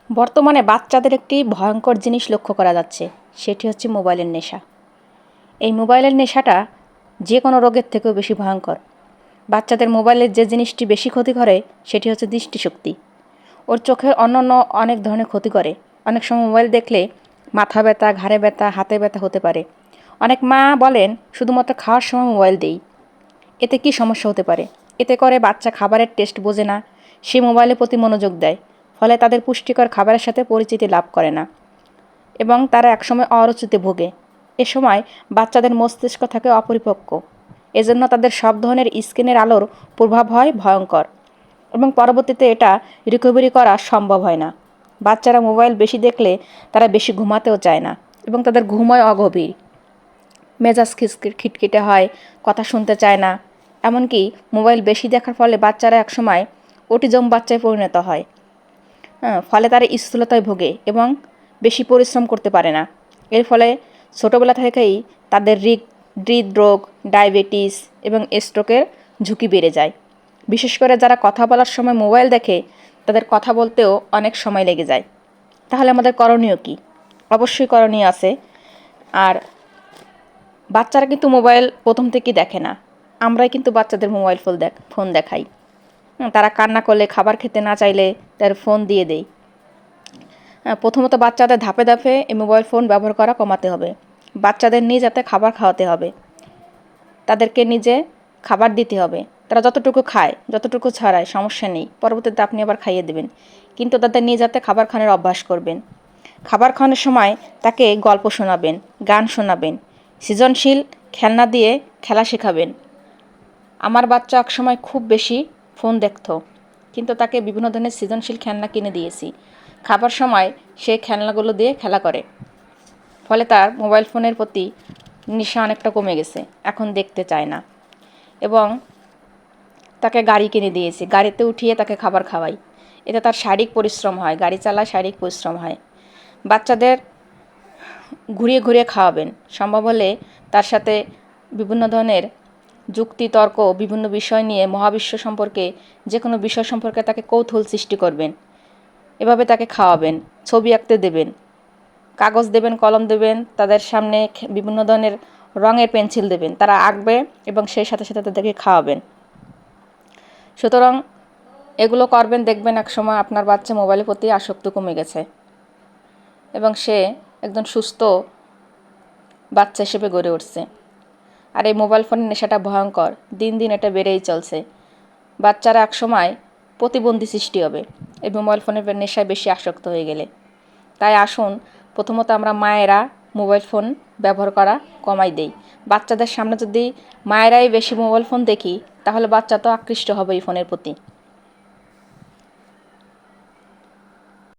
বর্তমানে বাচ্চাদের একটি ভয়ঙ্কর জিনিস লক্ষ্য করা যাচ্ছে, সেটি হচ্ছে মোবাইলের নেশা। এই মোবাইলের নেশাটা যে কোনো রোগের থেকেও বেশি ভয়ঙ্কর। বাচ্চাদের মোবাইলের যে জিনিসটি বেশি ক্ষতি করে সেটি হচ্ছে দৃষ্টিশক্তি। ওর চোখের অন্যান্য অনেক ধরনের ক্ষতি করে। অনেক সময় মোবাইল দেখলে মাথা ব্যথা, ঘাড়ে ব্যথা, হাতে ব্যথা হতে পারে। অনেক মা বলেন শুধুমাত্র খাওয়ার সময় মোবাইল দেই। এতে কি সমস্যা হতে পারে? এতে করে বাচ্চা খাবারের টেস্ট বোঝে না, সে মোবাইলের প্রতি মনোযোগ দেয়, ফলে তাদের পুষ্টিকর খাবারের সাথে পরিচিতি লাভ করে না এবং তারা একসময় অরুচিতে ভোগে। এ সময় বাচ্চাদের মস্তিষ্ক থাকে অপরিপক্ক, এজন্য তাদের সব ধরনের স্ক্রিনের আলোর প্রভাব হয় ভয়ঙ্কর এবং পরবর্তীতে এটা রিকভারি করা সম্ভব হয় না। বাচ্চারা মোবাইল বেশি দেখলে তারা বেশি ঘুমাতেও চায় না এবং তাদের ঘুম হয় অগভীর, মেজাজ খিটখিটে হয়, কথা শুনতে চায় না। এমনকি মোবাইল বেশি দেখার ফলে বাচ্চারা একসময় অটিজম বাচ্চায় পরিণত হয়। ফলে তারা স্থূলতায় ভোগে এবং বেশি পরিশ্রম করতে পারে না। এর ফলে ছোটোবেলা থেকেই তাদের হৃদরোগ, ডায়াবেটিস এবং স্ট্রোকের ঝুঁকি বেড়ে যায়। বিশেষ করে যারা কথা বলার সময় মোবাইল দেখে তাদের কথা বলতেও অনেক সময় লেগে যায়। তাহলে আমাদের করণীয় কী? অবশ্যই করণীয় আছে। আর বাচ্চারা কিন্তু মোবাইল প্রথম থেকেই দেখে না, আমরাই কিন্তু বাচ্চাদের মোবাইল ফোন দেখাই। তারা কান্না করলে, খাবার খেতে না চাইলে তার ফোন দিয়ে দেই। প্রথমত বাচ্চাদের ধাপে ধাপে এই মোবাইল ফোন ব্যবহার করা কমাতে হবে। বাচ্চাদের নিয়ে যাতে খাবার খাওয়াতে হবে, তাদেরকে নিজে খাবার দিতে হবে। তারা যতটুকু খায়, যতটুকু ছড়ায় সমস্যা নেই, পরবর্তীতে আপনি আবার খাইয়ে দেবেন, কিন্তু তাদের নিয়ে যাতে খাবার খাওয়ানোর অভ্যাস করবেন। খাবার খাওয়ানোর সময় তাকে গল্প শোনাবেন, গান শোনাবেন, সৃজনশীল খেলনা দিয়ে খেলা শেখাবেন। আমার বাচ্চা একসময় খুব বেশি ফোন দেখত, কিন্তু তাকে বিভিন্ন ধরনের সৃজনশীল খেলনা কিনে দিয়েছি। খাবার সময় সে খেলনাগুলো দিয়ে খেলা করে, ফলে তার মোবাইল ফোনের প্রতি নেশা অনেকটা কমে গেছে, এখন দেখতে চায় না। এবং তাকে গাড়ি কিনে দিয়েছি, গাড়িতে উঠিয়ে তাকে খাবার খাওয়াই। এতে তার শারীরিক পরিশ্রম হয়, গাড়ি চালায় শারীরিক পরিশ্রম হয়। বাচ্চাদের ঘুরিয়ে ঘুরিয়ে খাওয়াবেন, সম্ভব হলে তার সাথে বিভিন্ন ধরনের যুক্তি তর্ক, বিভিন্ন বিষয় নিয়ে, মহাবিশ্ব সম্পর্কে, যে কোনো বিষয় সম্পর্কে তাকে কৌতূহল সৃষ্টি করবেন। এভাবে তাকে খাওয়াবেন। ছবি আঁকতে দেবেন, কাগজ দেবেন, কলম দেবেন, তাদের সামনে বিভিন্ন ধরনের রঙের পেন্সিল দেবেন, তারা আঁকবে এবং সেই সাথে সাথে তাদেরকে খাওয়াবেন। সুতরাং এগুলো করবেন, দেখবেন একসময় আপনার বাচ্চা মোবাইলের প্রতি আসক্তি কমে গেছে এবং সে একজন সুস্থ বাচ্চা হিসেবে গড়ে উঠছে। আর এই মোবাইল ফোনের নেশাটা ভয়ঙ্কর, দিন দিন এটা বেড়েই চলছে। বাচ্চারা একসময় প্রতিবন্ধী সৃষ্টি হবে এই মোবাইল ফোনের নেশায় বেশি আসক্ত হয়ে গেলে। তাই আসুন, প্রথমত আমরা মায়েরা মোবাইল ফোন ব্যবহার করা কমাই দেই। বাচ্চাদের সামনে যদি মায়েরাই বেশি মোবাইল ফোন দেখি, তাহলে বাচ্চা তো আকৃষ্ট হবে এই ফোনের প্রতি।